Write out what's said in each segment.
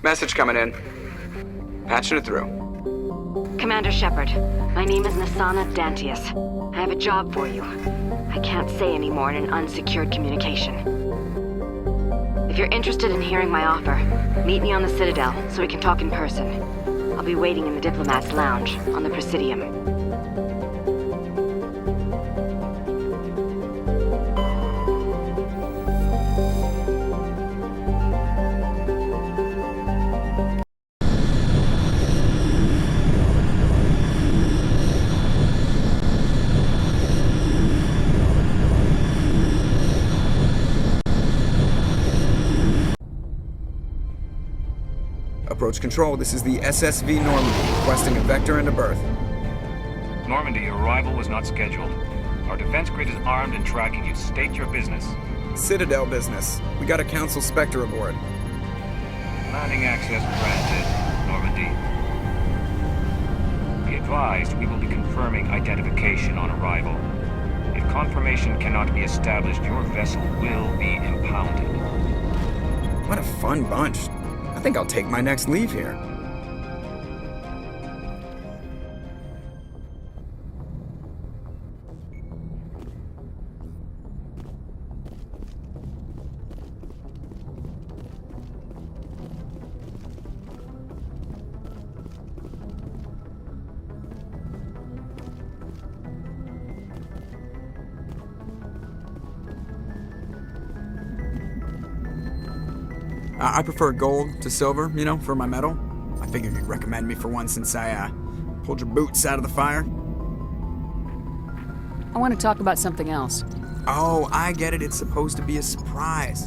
Message coming in. Patching it through. Commander Shepard, my name is Nassana Dantius. I have a job for you. I can't say any more in an unsecured communication. If you're interested in hearing my offer, meet me on the Citadel so we can talk in person. I'll be waiting in the Diplomat's Lounge on the Presidium. Approach control, this is the SSV Normandy, requesting a vector and a berth. Normandy, your arrival was not scheduled. Our defense grid is armed and tracking you. State your business. Citadel business. We got a Council Spectre aboard. Landing access granted, Normandy. Be advised, we will be confirming identification on arrival. If confirmation cannot be established, your vessel will be impounded. What a fun bunch. I think I'll take my next leave here. I prefer gold to silver, you know, for my medal. I figured you'd recommend me for one since I, pulled your boots out of the fire. I want to talk about something else. Oh, I get it. It's supposed to be a surprise.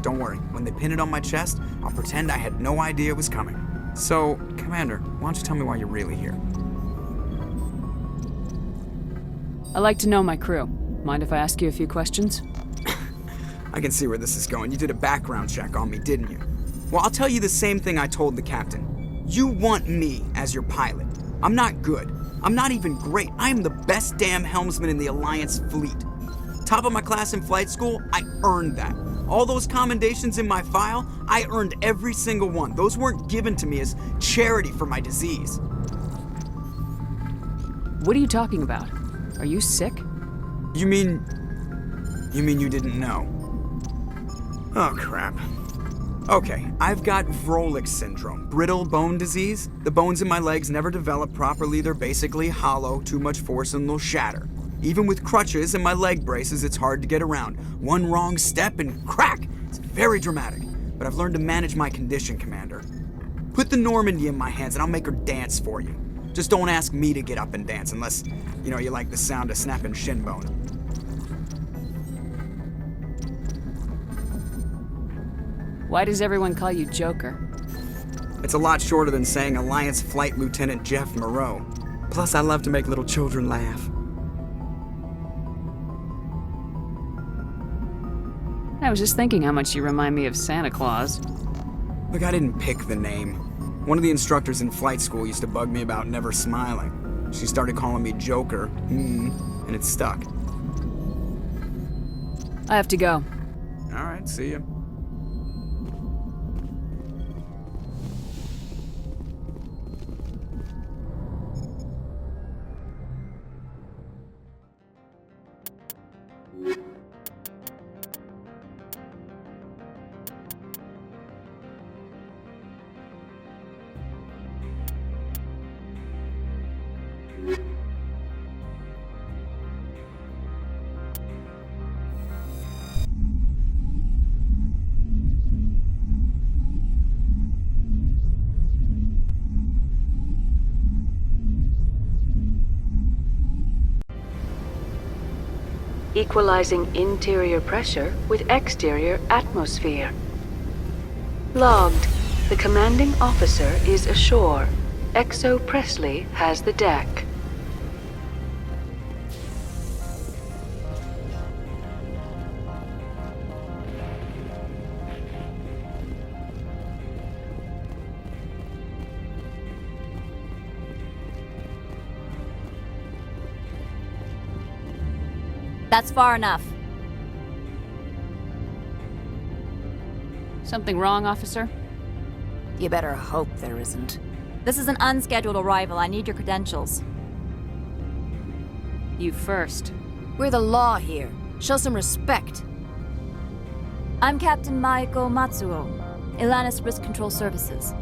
Don't worry. When they pin it on my chest, I'll pretend I had no idea it was coming. So, Commander, why don't you tell me why you're really here? I like to know my crew. Mind if I ask you a few questions? I can see where this is going. You did a background check on me, didn't you? Well, I'll tell you the same thing I told the captain. You want me as your pilot. I'm not good. I'm not even great. I am the best damn helmsman in the Alliance fleet. Top of my class in flight school, I earned that. All those commendations in my file, I earned every single one. Those weren't given to me as charity for my disease. What are you talking about? Are you sick? You mean you didn't know? Oh, crap. Okay, I've got Vrolik syndrome, brittle bone disease. The bones in my legs never develop properly. They're basically hollow, too much force and they'll shatter. Even with crutches and my leg braces, it's hard to get around. One wrong step and crack! It's very dramatic. But I've learned to manage my condition, Commander. Put the Normandy in my hands and I'll make her dance for you. Just don't ask me to get up and dance unless, you like the sound of snapping shin bone. Why does everyone call you Joker? It's a lot shorter than saying Alliance Flight Lieutenant Jeff Moreau. Plus, I love to make little children laugh. I was just thinking how much you remind me of Santa Claus. Look, I didn't pick the name. One of the instructors in flight school used to bug me about never smiling. She started calling me Joker, and it stuck. I have to go. All right, see ya. Equalizing interior pressure with exterior atmosphere. Logged. The commanding officer is ashore. Exo Presley has the deck. That's far enough. Something wrong, officer? You better hope there isn't. This is an unscheduled arrival. I need your credentials. You first. We're the law here. Show some respect. I'm Captain Maiko Matsuo, Ilanis Risk Control Services.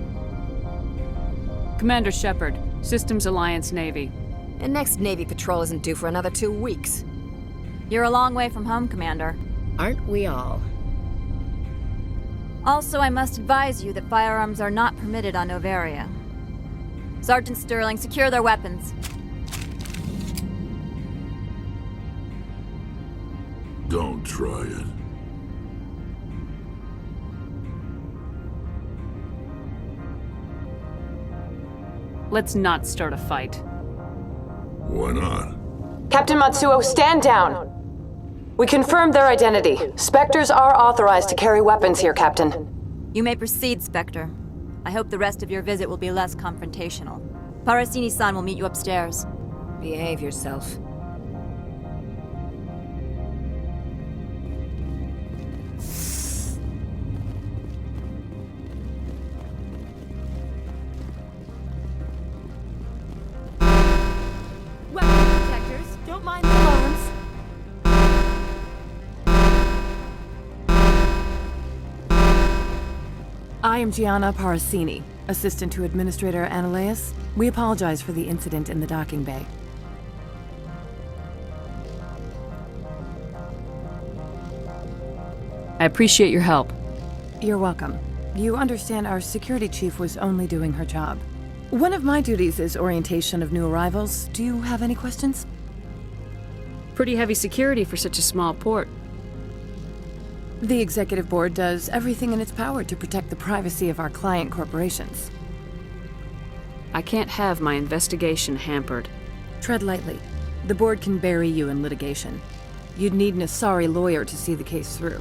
Commander Shepard, Systems Alliance Navy. And next Navy patrol isn't due for another 2 weeks. You're a long way from home, Commander. Aren't we all? Also, I must advise you that firearms are not permitted on Noveria. Sergeant Sterling, secure their weapons. Don't try it. Let's not start a fight. Why not? Captain Matsuo, stand down! We confirmed their identity. Spectres are authorized to carry weapons here, Captain. You may proceed, Spectre. I hope the rest of your visit will be less confrontational. Parasini-san will meet you upstairs. Behave yourself. Weapon protectors, don't mind the alarms. I am Gianna Parasini, assistant to Administrator Ananias. We apologize for the incident in the docking bay. I appreciate your help. You're welcome. You understand our security chief was only doing her job. One of my duties is orientation of new arrivals. Do you have any questions? Pretty heavy security for such a small port. The Executive Board does everything in its power to protect the privacy of our client corporations. I can't have my investigation hampered. Tread lightly. The Board can bury you in litigation. You'd need an Asari lawyer to see the case through.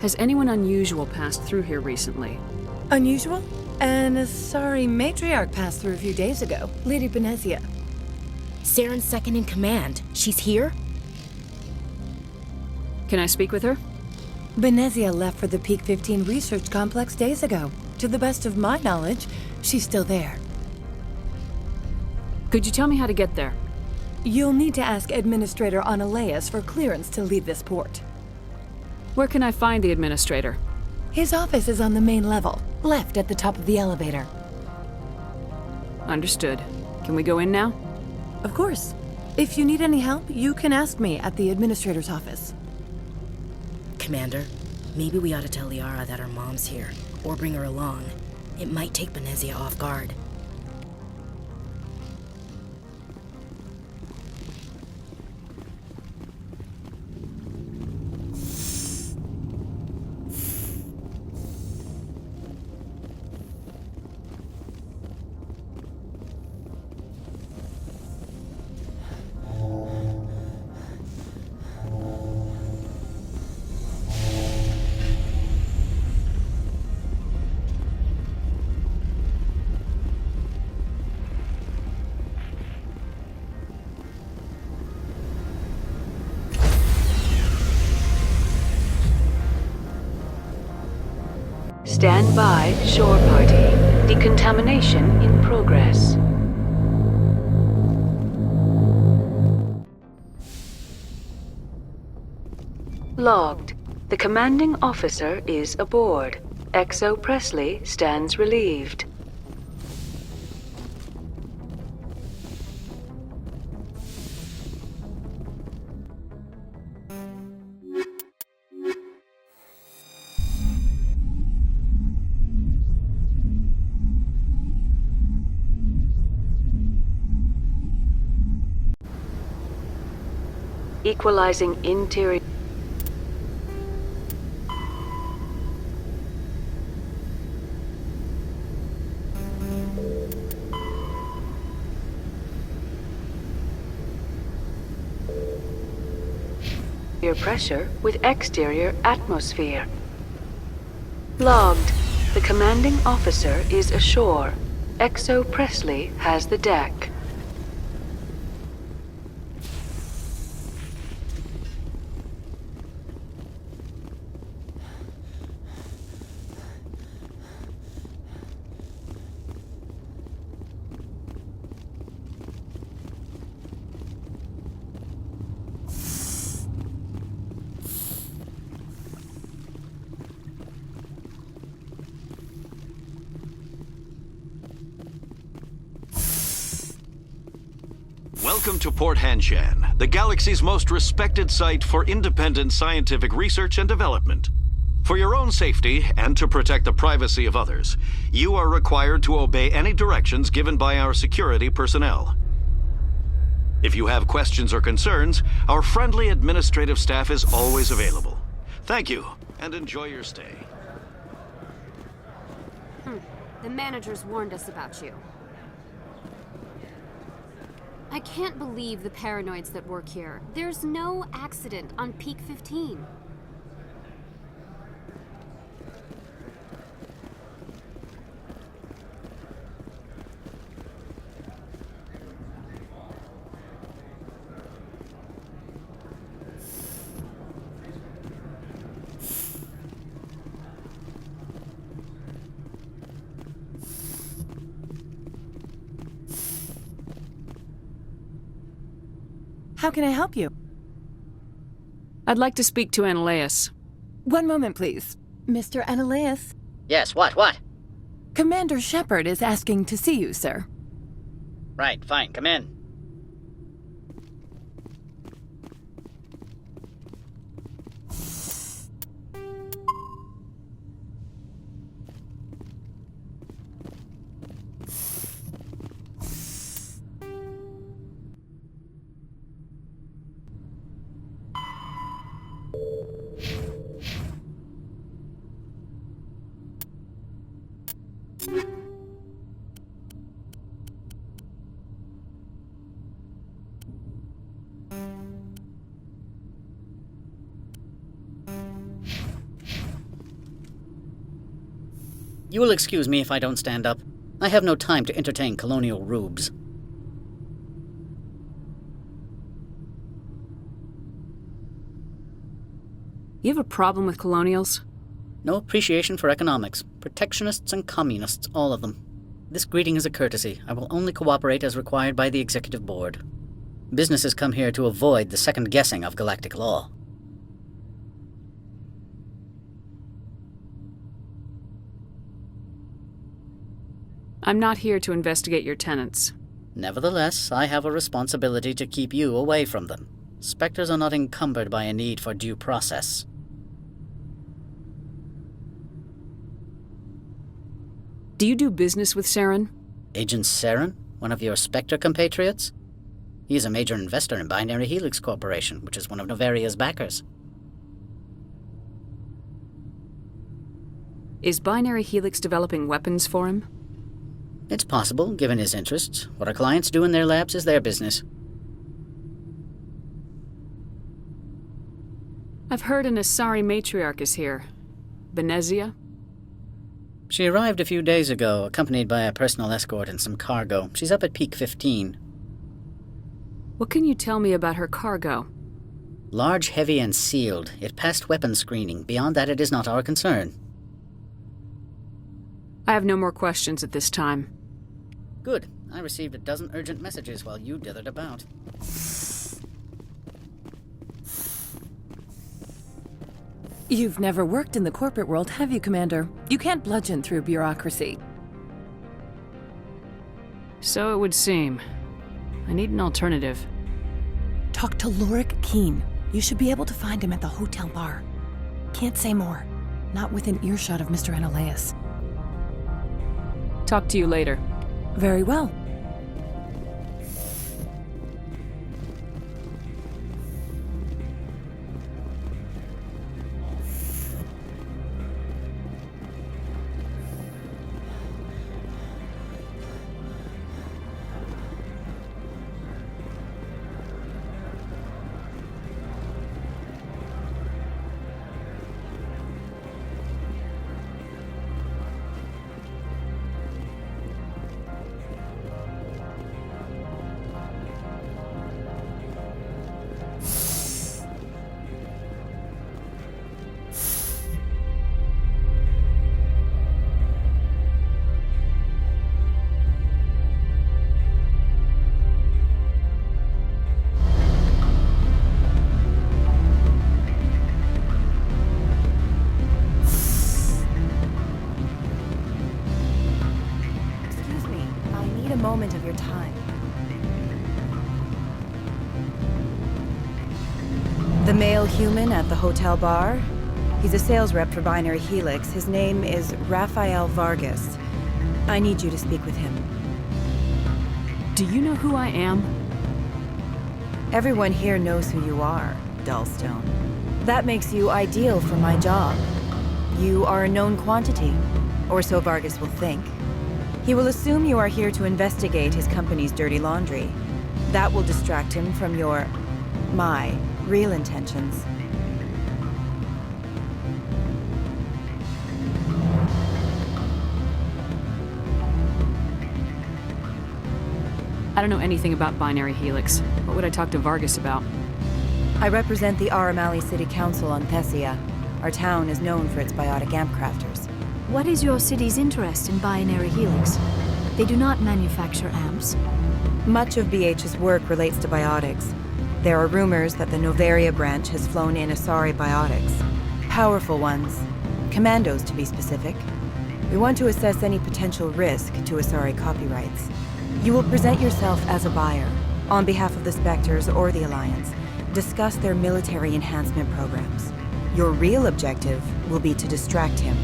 Has anyone unusual passed through here recently? Unusual? An Asari matriarch passed through a few days ago. Lady Benezia. Saren's second in command. She's here? Can I speak with her? Benezia left for the Peak 15 research complex days ago. To the best of my knowledge, she's still there. Could you tell me how to get there? You'll need to ask Administrator Ananias for clearance to leave this port. Where can I find the administrator? His office is on the main level, left at the top of the elevator. Understood. Can we go in now? Of course. If you need any help, you can ask me at the Administrator's office. Commander, maybe we ought to tell Liara that her mom's here, or bring her along. It might take Benezia off guard. Stand by, shore party. Decontamination in progress. Logged. The commanding officer is aboard. XO Presley stands relieved. Equalizing interior. Pressure with exterior atmosphere. Logged. The commanding officer is ashore. XO Presley has the deck. Welcome to Port Hanshan, the galaxy's most respected site for independent scientific research and development. For your own safety and to protect the privacy of others, you are required to obey any directions given by our security personnel. If you have questions or concerns, our friendly administrative staff is always available. Thank you, and enjoy your stay. The managers warned us about you. I can't believe the paranoids that work here. There's no accident on Peak 15. How can I help you? I'd like to speak to Analeas. One moment, please. Mr. Analeas? Yes, what? Commander Shepard is asking to see you, sir. Right, fine, come in. You will excuse me if I don't stand up. I have no time to entertain colonial rubes. You have a problem with colonials? No appreciation for economics. Protectionists and communists, all of them. This greeting is a courtesy. I will only cooperate as required by the Executive Board. Businesses come here to avoid the second guessing of galactic law. I'm not here to investigate your tenants. Nevertheless, I have a responsibility to keep you away from them. Spectres are not encumbered by a need for due process. Do you do business with Saren? Agent Saren? One of your Spectre compatriots? He is a major investor in Binary Helix Corporation, which is one of Novaria's backers. Is Binary Helix developing weapons for him? It's possible, given his interests. What our clients do in their labs is their business. I've heard an Asari matriarch is here. Benezia? She arrived a few days ago, accompanied by a personal escort and some cargo. She's up at Peak 15. What can you tell me about her cargo? Large, heavy, and sealed. It passed weapons screening. Beyond that, it is not our concern. I have no more questions at this time. Good. I received a dozen urgent messages while you dithered about. You've never worked in the corporate world, have you, Commander? You can't bludgeon through bureaucracy. So it would seem. I need an alternative. Talk to Lorik Keen. You should be able to find him at the hotel bar. Can't say more. Not within earshot of Mr. Analeas. Talk to you later. Very well. Moment of your time. The male human at the hotel bar? He's a sales rep for Binary Helix. His name is Rafael Vargas. I need you to speak with him. Do you know who I am? Everyone here knows who you are, Dullstone. That makes you ideal for my job. You are a known quantity, or so Vargas will think. He will assume you are here to investigate his company's dirty laundry. That will distract him from my real intentions. I don't know anything about Binary Helix. What would I talk to Vargas about? I represent the Aramali City Council on Thessia. Our town is known for its biotic amp crafters. What is your city's interest in Binary Helix? They do not manufacture amps. Much of BH's work relates to biotics. There are rumors that the Noveria branch has flown in Asari biotics. Powerful ones. Commandos, to be specific. We want to assess any potential risk to Asari copyrights. You will present yourself as a buyer, on behalf of the Spectres or the Alliance. Discuss their military enhancement programs. Your real objective will be to distract him.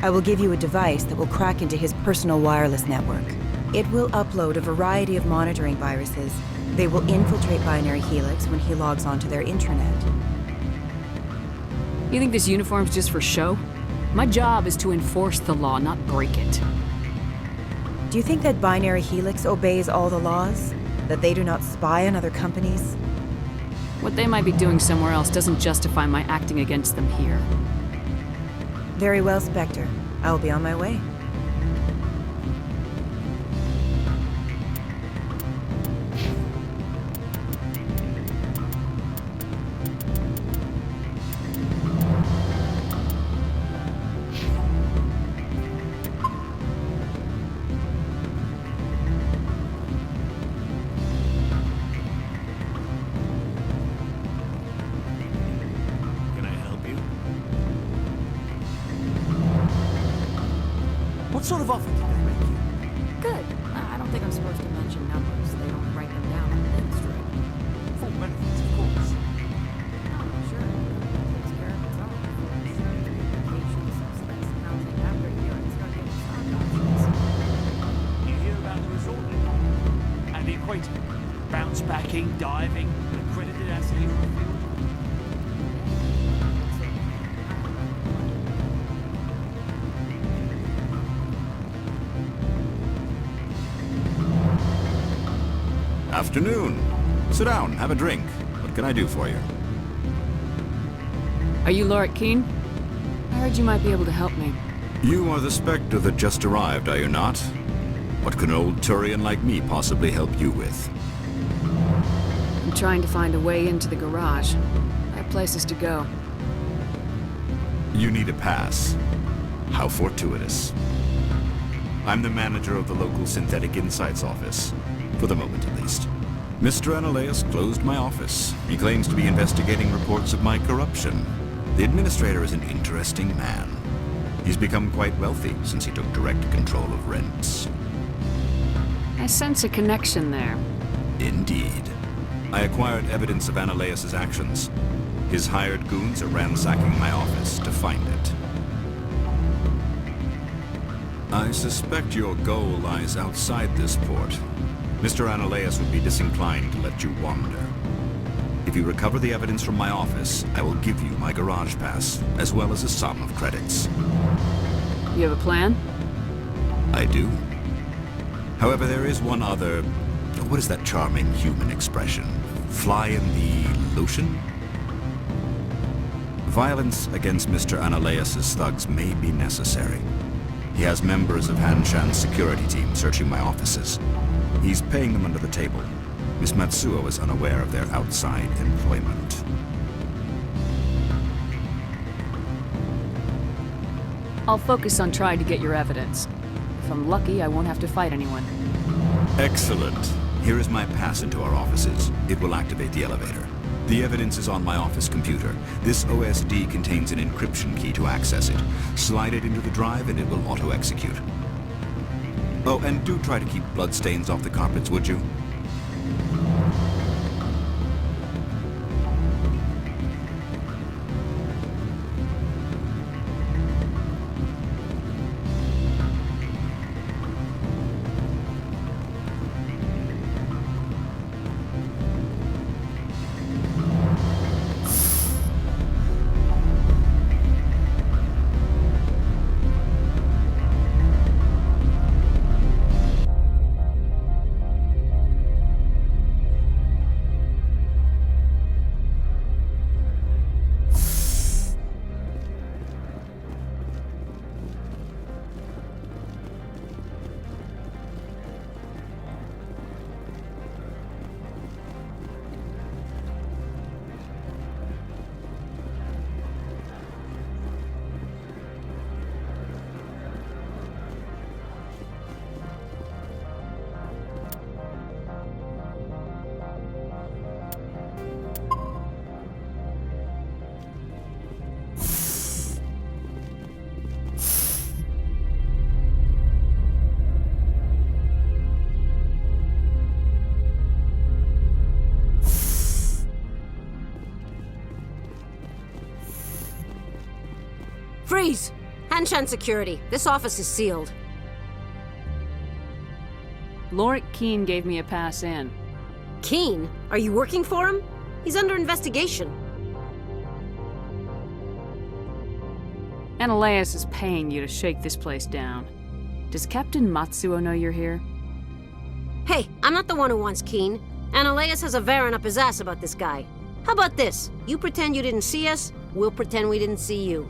I will give you a device that will crack into his personal wireless network. It will upload a variety of monitoring viruses. They will infiltrate Binary Helix when he logs onto their intranet. You think this uniform's just for show? My job is to enforce the law, not break it. Do you think that Binary Helix obeys all the laws? That they do not spy on other companies? What they might be doing somewhere else doesn't justify my acting against them here. Very well, Spectre. I will be on my way. What sort of offer did they make you? Good. I don't think I'm supposed to mention numbers. They don't write them down on the instrument. Full benefits, of course. Oh, sure. Takes care of itself. Vacation, subsidized housing after a year and start getting stock options. You hear about the resort then? And the equator? Bounce backing, diving, accredited athlete for the field? Afternoon. Sit down, have a drink. What can I do for you? Are you Lorik Keene? I heard you might be able to help me. You are the Spectre that just arrived, are you not? What can an old Turian like me possibly help you with? I'm trying to find a way into the garage. I have places to go. You need a pass. How fortuitous. I'm the manager of the local Synthetic Insights office. For the moment, at least. Mr. Analeas closed my office. He claims to be investigating reports of my corruption. The administrator is an interesting man. He's become quite wealthy since he took direct control of rents. I sense a connection there. Indeed. I acquired evidence of Analeas' actions. His hired goons are ransacking my office to find it. I suspect your goal lies outside this port. Mr. Analeas would be disinclined to let you wander. If you recover the evidence from my office, I will give you my garage pass, as well as a sum of credits. You have a plan? I do. However, there is one other... What is that charming human expression? Fly in the lotion? Violence against Mr. Analeas' thugs may be necessary. He has members of Hanshan's security team searching my offices. He's paying them under the table. Miss Matsuo is unaware of their outside employment. I'll focus on trying to get your evidence. If I'm lucky, I won't have to fight anyone. Excellent. Here is my pass into our offices. It will activate the elevator. The evidence is on my office computer. This OSD contains an encryption key to access it. Slide it into the drive and it will auto-execute. Oh, and do try to keep bloodstains off the carpets, would you? Freeze! Hanshan Security. This office is sealed. Lorik Keene gave me a pass in. Keene? Are you working for him? He's under investigation. Ananias is paying you to shake this place down. Does Captain Matsuo know you're here? Hey, I'm not the one who wants Keene. Ananias has a Varen up his ass about this guy. How about this? You pretend you didn't see us, we'll pretend we didn't see you.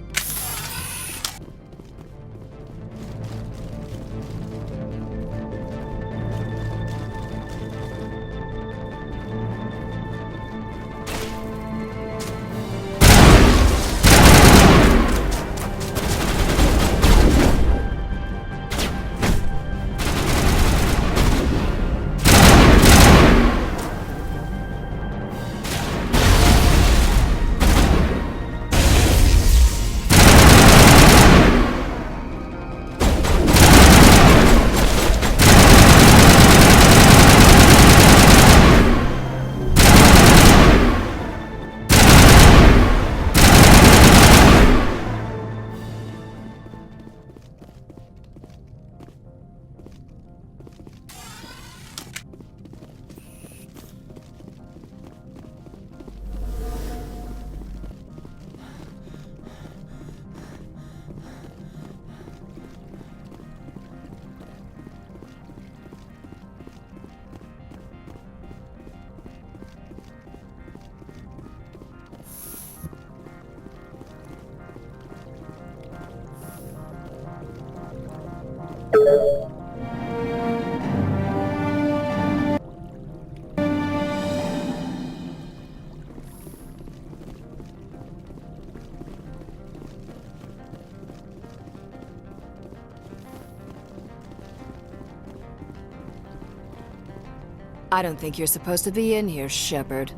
I don't think you're supposed to be in here, Shepard.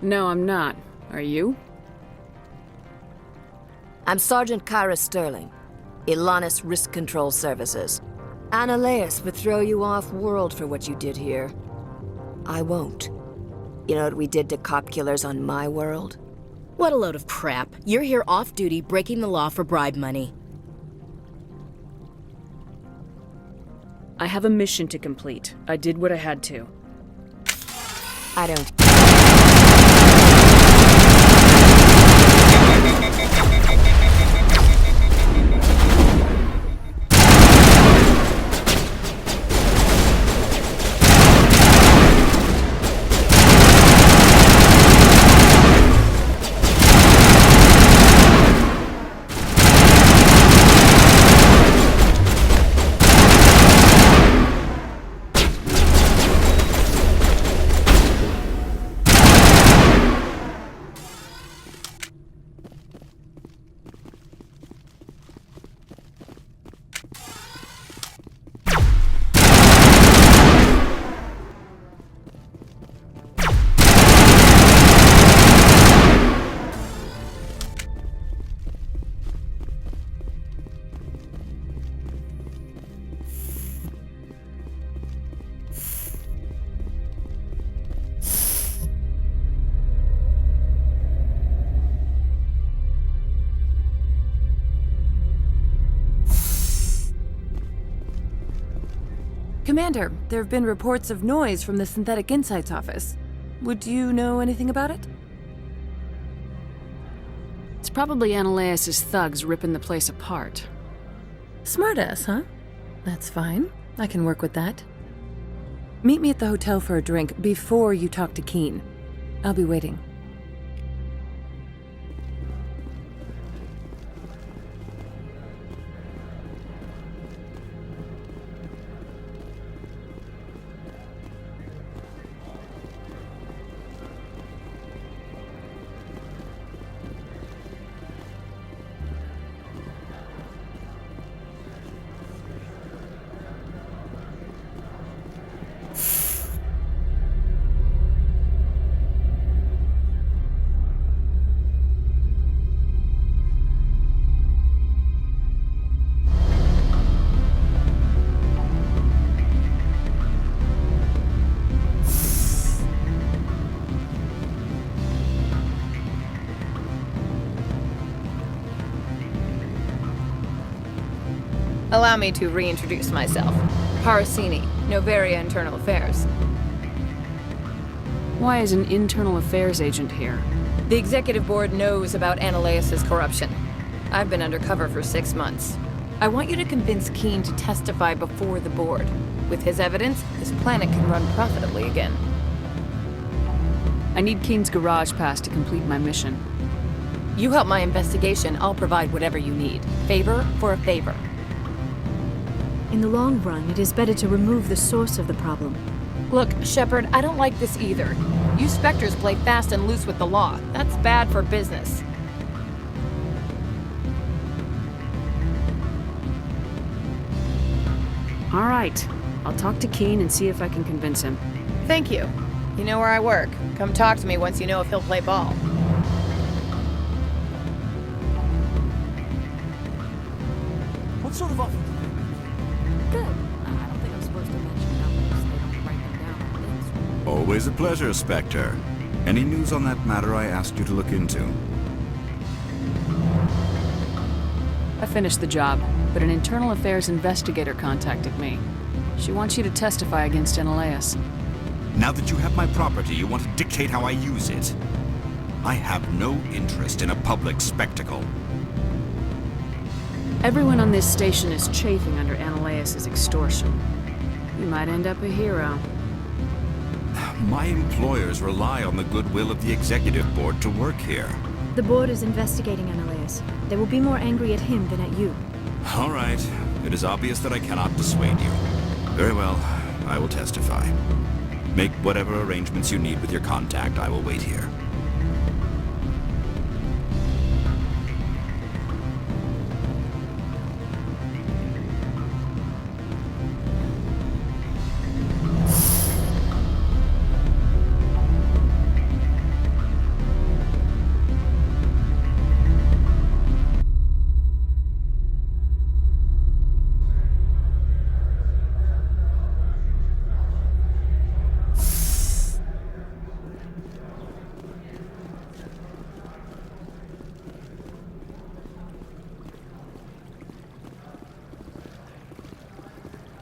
No, I'm not. Are you? I'm Sergeant Kyra Sterling, Ilanis Risk Control Services. Ananias would throw you off-world for what you did here. I won't. You know what we did to cop killers on my world? What a load of crap. You're here off-duty, breaking the law for bribe money. I have a mission to complete. I did what I had to. I don't... Commander, there have been reports of noise from the Synthetic Insights office. Would you know anything about it? It's probably Ananias' thugs ripping the place apart. Smartass, huh? That's fine. I can work with that. Meet me at the hotel for a drink before you talk to Keene. I'll be waiting. Allow me to reintroduce myself. Parasini, Noveria Internal Affairs. Why is an internal affairs agent here? The executive board knows about Ananias' corruption. I've been undercover for 6 months. I want you to convince Keene to testify before the board. With his evidence, this planet can run profitably again. I need Keene's garage pass to complete my mission. You help my investigation, I'll provide whatever you need. Favor for a favor. In the long run, it is better to remove the source of the problem. Look, Shepard, I don't like this either. You Spectres play fast and loose with the law. That's bad for business. All right. I'll talk to Keene and see if I can convince him. Thank you. You know where I work. Come talk to me once you know if he'll play ball. What sort of offer? Good. I don't think I'm supposed to mention numbers. They don't write them down on things. Always a pleasure, Spectre. Any news on that matter I asked you to look into? I finished the job, but an internal affairs investigator contacted me. She wants you to testify against Ananias. Now that you have my property, you want to dictate how I use it. I have no interest in a public spectacle. Everyone on this station is chafing under Ananias' extortion. You might end up a hero. My employers rely on the goodwill of the executive board to work here. The board is investigating Ananias. They will be more angry at him than at you. All right. It is obvious that I cannot dissuade you. Very well. I will testify. Make whatever arrangements you need with your contact. I will wait here.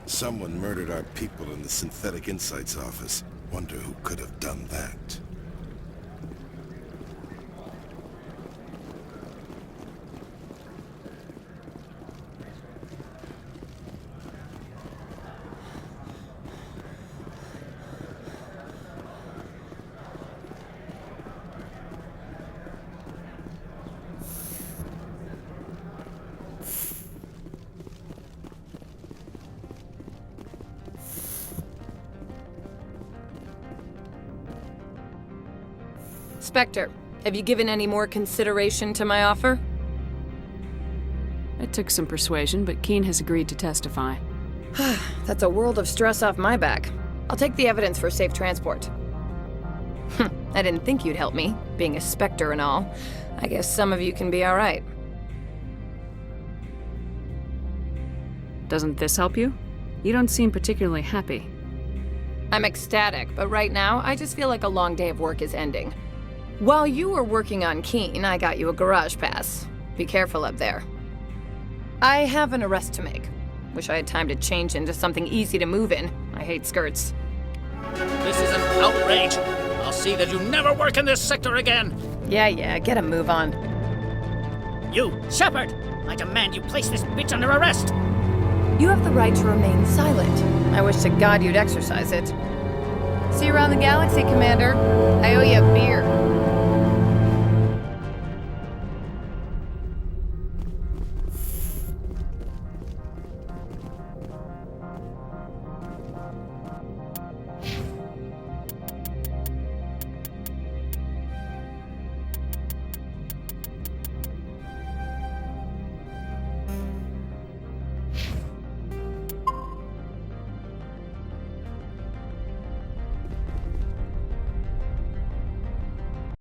Someone murdered our people in the Synthetic Insights office. Wonder who could have done that. Spectre, have you given any more consideration to my offer? It took some persuasion, but Keene has agreed to testify. That's a world of stress off my back. I'll take the evidence for safe transport. I didn't think you'd help me, being a Spectre and all. I guess some of you can be all right. Doesn't this help you? You don't seem particularly happy. I'm ecstatic, but right now, I just feel like a long day of work is ending. While you were working on Keene, I got you a garage pass. Be careful up there. I have an arrest to make. Wish I had time to change into something easy to move in. I hate skirts. This is an outrage. I'll see that you never work in this sector again. Yeah, get a move on. You, Shepard! I demand you place this bitch under arrest. You have the right to remain silent. I wish to God you'd exercise it. See you around the galaxy, Commander.